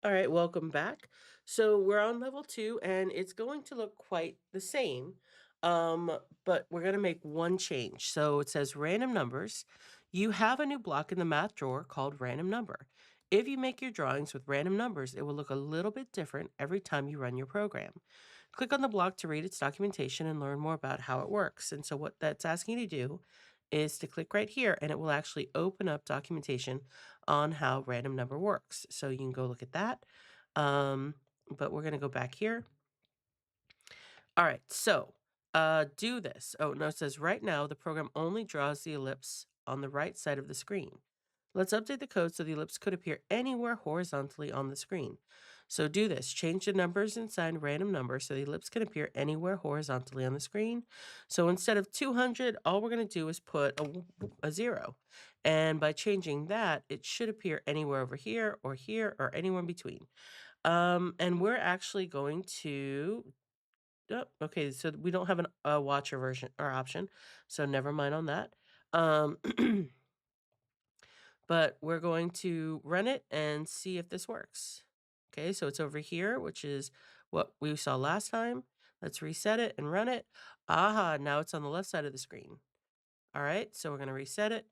All right, welcome back. So we're on level 2 and it's going to look quite the same. But we're going to make one change. So it says random numbers. You have a new block in the math drawer called random number. If you make your drawings with random numbers, it will look a little bit different every time you run your program. Click on the block to read its documentation and learn more about how it works. And so what that's asking you to do is to click right here and it will actually open up documentation on how random number works. So you can go look at that. Um, but we're going to go back here. All right, so do this. Oh, no, it says right now the program only draws the ellipse on the right side of the screen. Let's update the code so the ellipse could appear anywhere horizontally on the screen. So do this. Change the numbers inside random number so the ellipse can appear anywhere horizontally on the screen. So instead of 200, all we're going to do is put a 0. And by changing that, it should appear anywhere over here or anywhere in between. And we're actually going to oh, okay, so we don't have a watcher version or option, so never mind on that. Um, but we're going to run it and see if this works. Okay, so it's over here, which is what we saw last time. Let's reset it and run it. Aha, now it's on the left side of the screen. All right, so we're going to reset it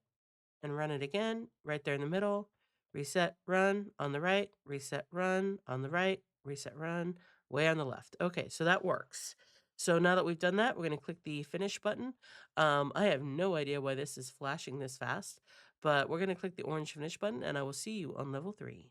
and run it again, right there in the middle. Reset, run on the right, reset, run on the right, reset, run way on the left. Okay, so that works. So now that we've done that, we're going to click the finish button. I have no idea why this is flashing this fast, but we're going to click the orange finish button and I will see you on level 3.